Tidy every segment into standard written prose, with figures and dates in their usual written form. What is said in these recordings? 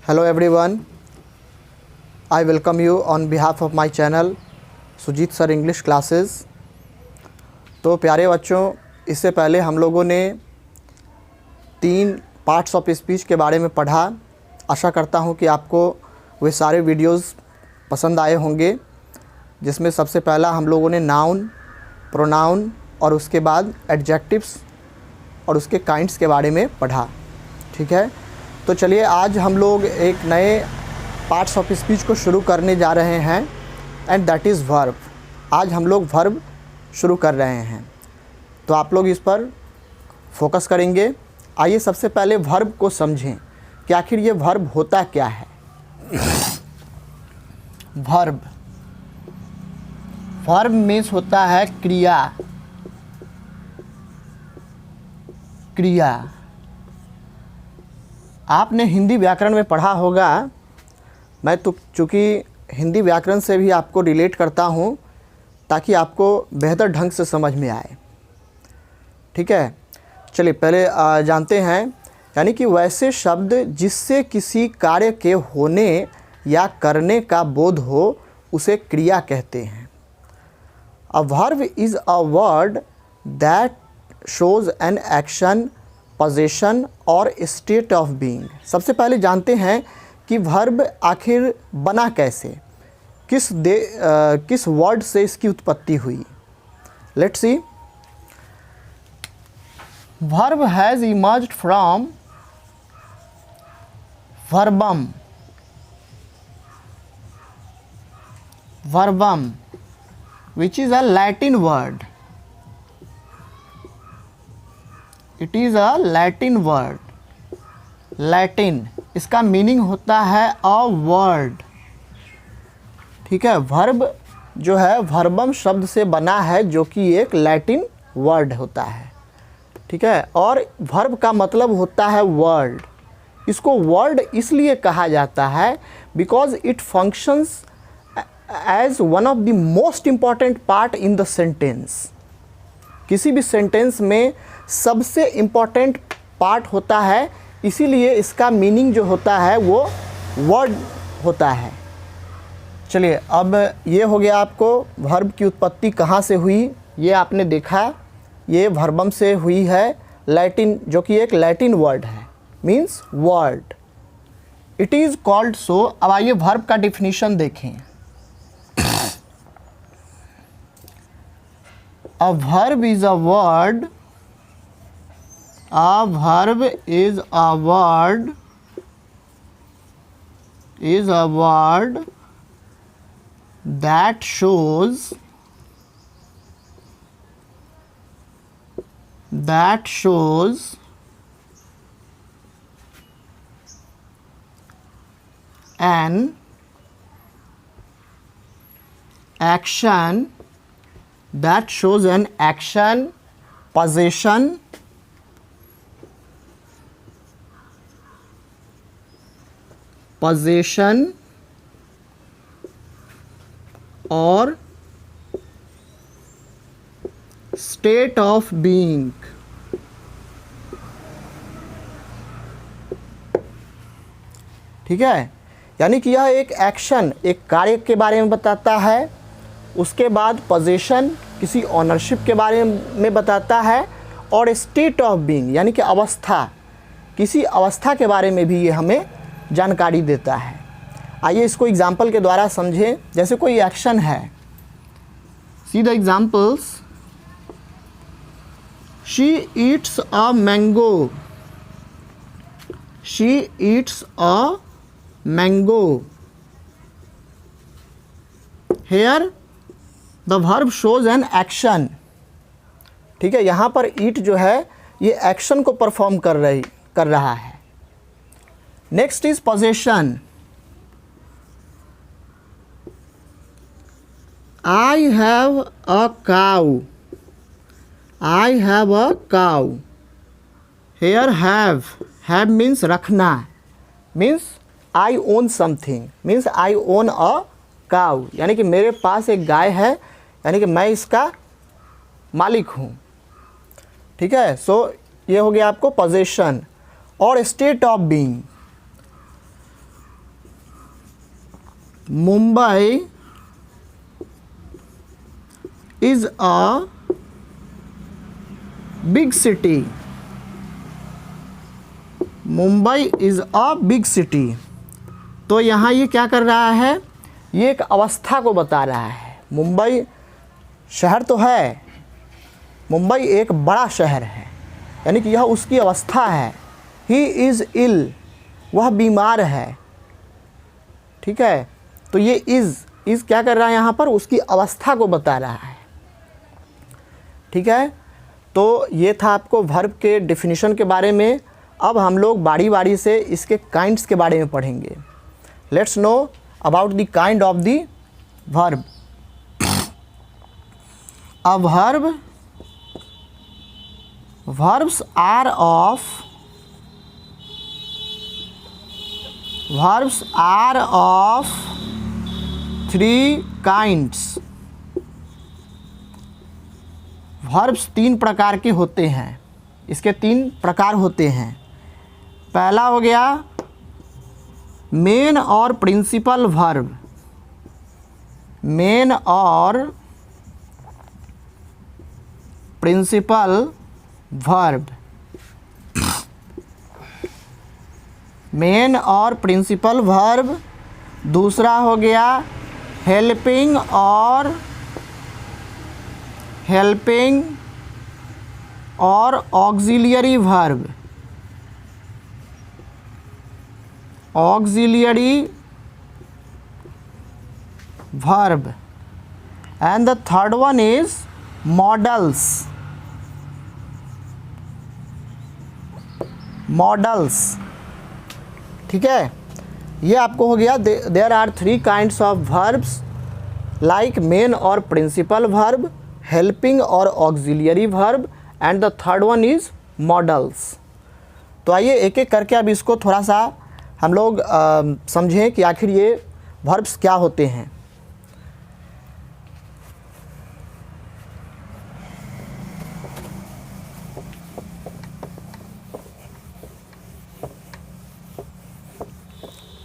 Hello everyone, I welcome you on behalf of my channel Sujeet sir English classes. तो प्यारे बच्चों, इससे पहले हम लोगों ने 3 पार्ट्स ऑफ स्पीच के बारे में पढ़ा। आशा करता हूं कि आपको वे सारे वीडियोस पसंद आए होंगे, जिसमें सबसे पहला हम लोगों ने नाउन, प्रोनाउन और उसके बाद एडजेक्टिव्स और उसके काइंड्स के बारे में पढ़ा। ठीक है, तो चलिए आज हम लोग एक नए पार्ट्स ऑफ स्पीच को शुरू करने जा रहे हैं एंड दैट इज़ वर्ब। आज हम लोग वर्ब शुरू कर रहे हैं, तो आप लोग इस पर फोकस करेंगे। आइए सबसे पहले वर्ब को समझें कि आखिर ये वर्ब होता क्या है। वर्ब मीन्स होता है क्रिया। आपने हिंदी व्याकरण में पढ़ा होगा। मैं तो चूँकि हिंदी व्याकरण से भी आपको रिलेट करता हूँ ताकि आपको बेहतर ढंग से समझ में आए। ठीक है, चलिए पहले जानते हैं। यानी कि वैसे शब्द जिससे किसी कार्य के होने या करने का बोध हो उसे क्रिया कहते हैं। A verb is a word that shows an action, position और स्टेट ऑफ बीइंग। सबसे पहले जानते हैं कि वर्ब आखिर बना कैसे, किस वर्ड से इसकी उत्पत्ति हुई। Let's see. Verb has emerged from verbum, which is a Latin word. It is a Latin word. Latin इसका मीनिंग होता है अ वर्ड। ठीक है, वर्ब जो है वर्बम शब्द से बना है, जो कि एक लैटिन वर्ड होता है। ठीक है, और वर्ब का मतलब होता है वर्ड। इसको वर्ड इसलिए कहा जाता है because it functions as one of the most important part in the sentence. किसी भी सेंटेंस में सबसे इम्पॉर्टेंट पार्ट होता है, इसीलिए इसका मीनिंग जो होता है वो वर्ड होता है। चलिए, अब ये हो गया आपको वर्ब की उत्पत्ति कहाँ से हुई, ये आपने देखा। ये वर्बम से हुई है, लैटिन, जो कि एक लैटिन वर्ड है, means word. It is called सो। अब आइए वर्ब का डिफिनीशन देखें। A verb is a word. A verb is a word. Is a word that shows an action, that shows an action, possession, or state of being। ठीक है, यानी कि यह एक एक्शन, एक कार्य के बारे में बताता है। उसके बाद पोजीशन, किसी ऑनरशिप के बारे में बताता है, और स्टेट ऑफ बीइंग यानी कि अवस्था, किसी अवस्था के बारे में भी ये हमें जानकारी देता है। आइए इसको एग्जाम्पल के द्वारा समझें। जैसे कोई एक्शन है, see the examples. She eats a mango. She eats a mango. Here the verb shows an action. ठीक है, यहाँ पर ईट जो है ये एक्शन को परफॉर्म कर रहा है। Next is possession. I have a cow. I have a cow. Here have means रखना, means I own something, means I own a cow, यानी कि मेरे पास एक गाय है, यानी कि मैं इसका मालिक हूँ। ठीक है, सो ये हो गया आपको पोजेशन। और state of being, Mumbai is a big city. Mumbai is a big city. तो यहाँ ये क्या कर रहा है, ये एक अवस्था को बता रहा है। मुंबई शहर तो है, मुंबई एक बड़ा शहर है, यानी कि यह उसकी अवस्था है। ही इज़ इल, वह बीमार है। ठीक है, तो ये इज़ क्या कर रहा है यहाँ पर, उसकी अवस्था को बता रहा है। ठीक है, तो ये था आपको वर्ब के डेफिनेशन के बारे में। अब हम लोग बारी बारी से इसके काइंड्स के बारे में पढ़ेंगे। Let's know about the kind of the verb. A verb, verbs are of three kinds। verbs 3 प्रकार के होते हैं, इसके 3 प्रकार होते हैं। पहला हो गया मेन और प्रिंसिपल वर्ब। मेन और प्रिंसिपल वर्ब, मेन और प्रिंसिपल वर्ब। दूसरा हो गया हेल्पिंग और auxiliary verb. Auxiliary verb. And the third one is modals. ठीक है, ये आपको हो गया। There are 3 kinds of verbs like main और प्रिंसिपल वर्ब, हेल्पिंग और auxiliary verb, and the third one is modals. तो आइए एक एक करके अब इसको थोड़ा सा हम लोग समझें कि आखिर ये वर्ब्स क्या होते हैं।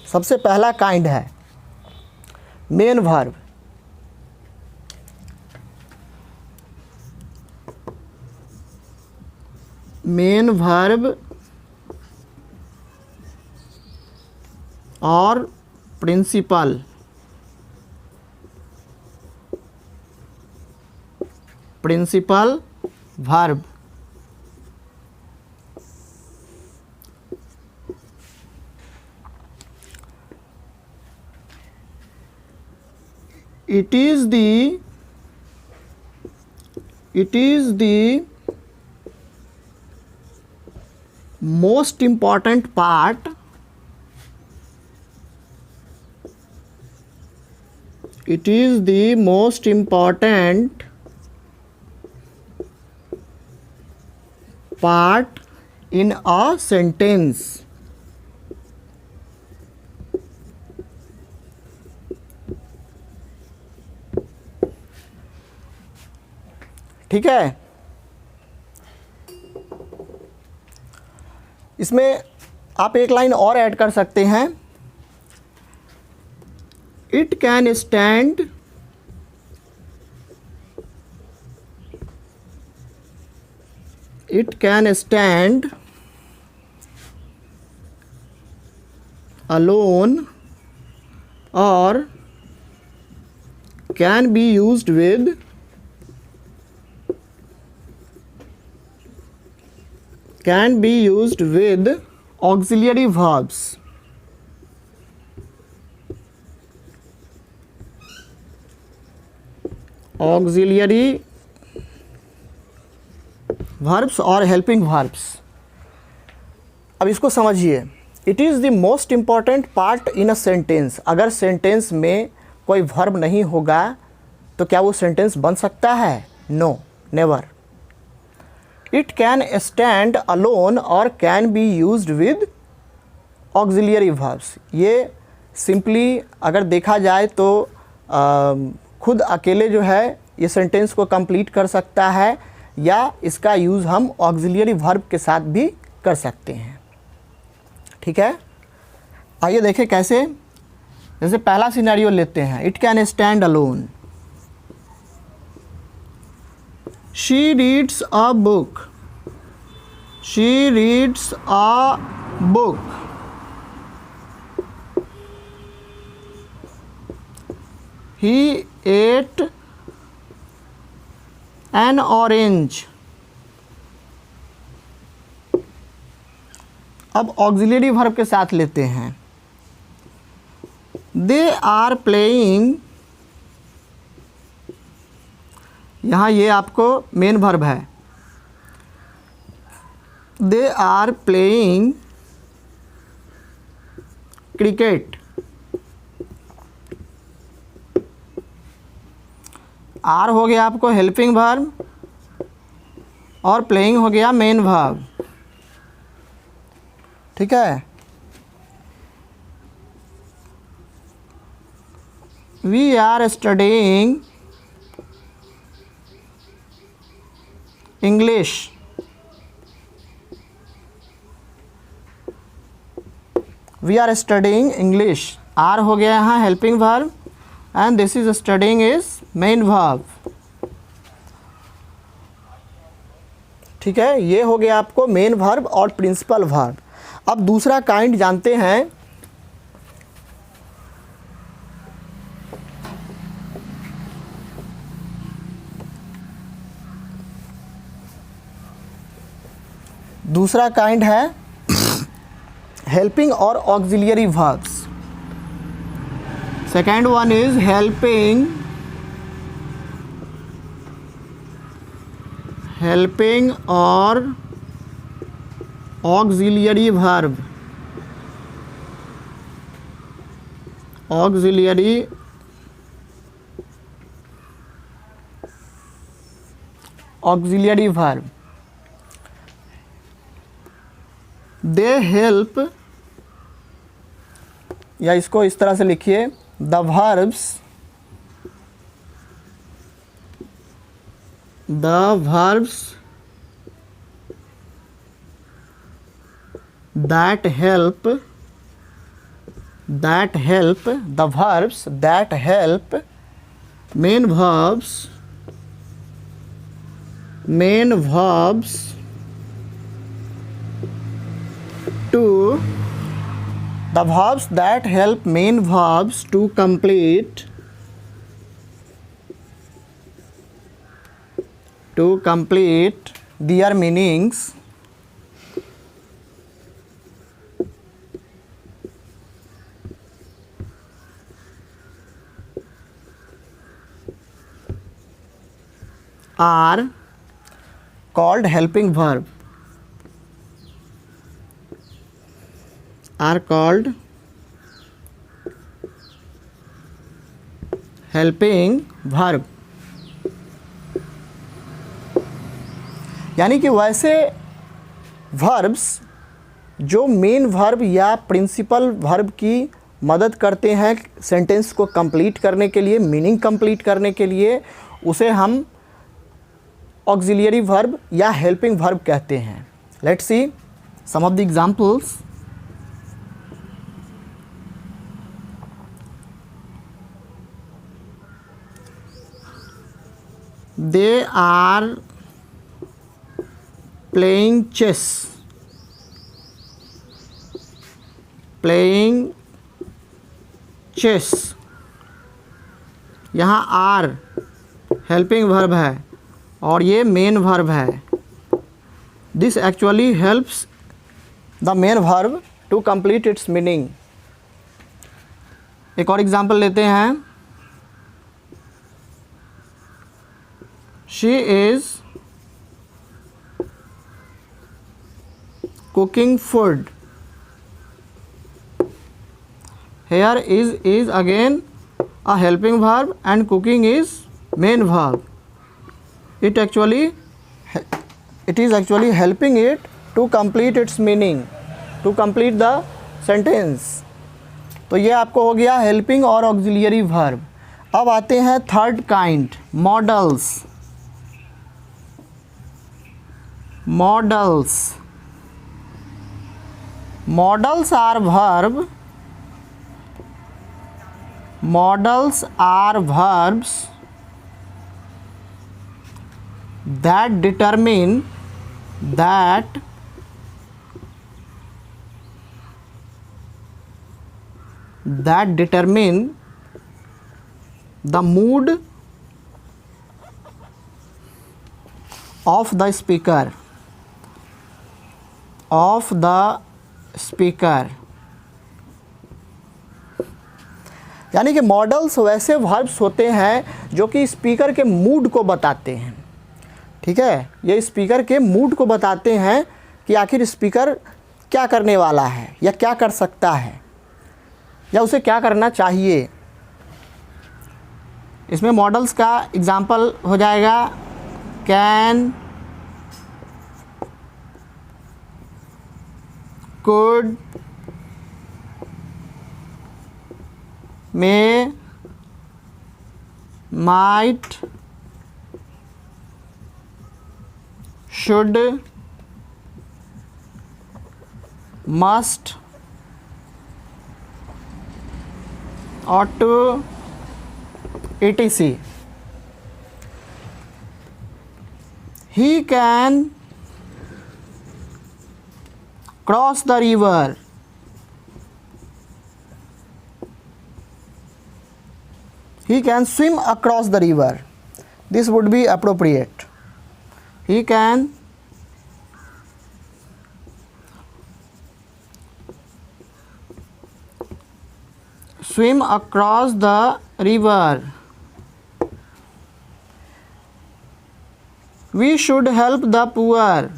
सबसे पहला काइंड है मेन वर्ब। मेन वर्ब और principal. Verb. It is the most important part. It is the most important part in a sentence. ठीक है, इसमें आप एक लाइन और ऐड कर सकते हैं। It can stand alone or can be used with auxiliary verbs. Auxiliary verbs और helping verbs। अब इसको समझिए। It is the most important part in a sentence. अगर सेंटेंस में कोई वर्ब नहीं होगा तो क्या वो सेंटेंस बन सकता है? No, never. It can stand alone और can be used with auxiliary verbs. ये सिंपली अगर देखा जाए तो खुद अकेले जो है ये सेंटेंस को कंप्लीट कर सकता है, या इसका यूज़ हम ऑक्सिलियरी वर्ब के साथ भी कर सकते हैं। ठीक है, आइए देखें कैसे। जैसे पहला सिनेरियो लेते हैं, it can stand alone. She reads a book, she reads a book. He ate an orange. अब ऑक्सिलरी वर्ब के साथ लेते हैं, दे आर प्लेइंग, यहाँ ये आपको मेन वर्ब है, they are playing cricket. Are हो गया आपको हेल्पिंग वर्ब और प्लेइंग हो गया मेन वर्ब, ठीक है। We are studying English, we are studying English. Are हो गया यहाँ helping verb and this is studying is main verb, ठीक है। ये हो गया आपको मेन वर्ब और प्रिंसिपल वर्ब। अब दूसरा काइंड जानते हैं, दूसरा काइंड है हेल्पिंग और auxiliary verbs. Second one is helping, helping और auxiliary verb, auxiliary auxiliary verb. They help, या इसको इस तरह से लिखिए, the verbs, the verbs that help, that help, the verbs that help, main verbs, main verbs to, the verbs that help main verbs to complete, to complete their meanings are called helping verb, are called helping verb। यानी कि वैसे verbs जो main verb या principal verb की मदद करते हैं sentence को कंप्लीट करने के लिए, मीनिंग कंप्लीट करने के लिए, उसे हम ऑक्सिलियरी वर्ब या हेल्पिंग वर्ब कहते हैं। Let's see some of the examples. They are playing chess, playing chess. यहाँ आर हेल्पिंग वर्ब है और ये मेन वर्ब है। This actually helps the main verb to complete its meaning. एक और एग्जांपल लेते हैं। She is cooking food. Here is again a helping verb and cooking is main verb. It is actually helping it to complete its meaning, to complete the sentence. तो ये आपको हो गया helping और auxiliary verb। अब आते हैं third kind, modals। modals modals are verb modals are verbs that determine the mood of the speaker यानी कि मॉडल्स वैसे वर्ब्स होते हैं जो कि स्पीकर के मूड को बताते हैं। ठीक है, ये स्पीकर के मूड को बताते हैं कि आखिर स्पीकर क्या करने वाला है या क्या कर सकता है या उसे क्या करना चाहिए। इसमें मॉडल्स का एग्जाम्पल हो जाएगा can, could, may, might, should, must, ought to, etc. He can cross the river. He can swim across the river. This would be appropriate. He can swim across the river. We should help the poor.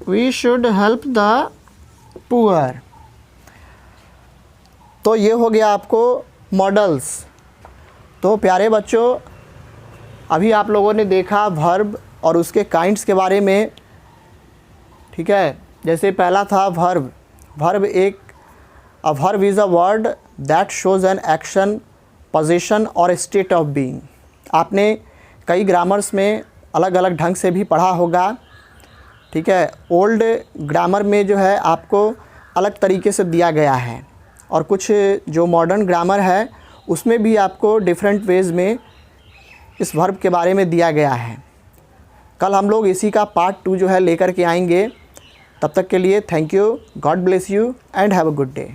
We should help the poor. तो ये हो गया आपको models. तो प्यारे बच्चों, अभी आप लोगों ने देखा वर्ब और उसके काइंड्स के बारे में। ठीक है, जैसे पहला था verb. Verb a verb is a word that shows an action, position और स्टेट ऑफ बीइंग। आपने कई ग्रामर्स में अलग अलग ढंग से भी पढ़ा होगा। ठीक है, ओल्ड ग्रामर में जो है आपको अलग तरीके से दिया गया है और कुछ जो मॉडर्न ग्रामर है उसमें भी आपको डिफरेंट वेज़ में इस वर्ब के बारे में दिया गया है। कल हम लोग इसी का पार्ट 2 जो है लेकर के आएंगे। तब तक के लिए thank you, God bless you and have a good day.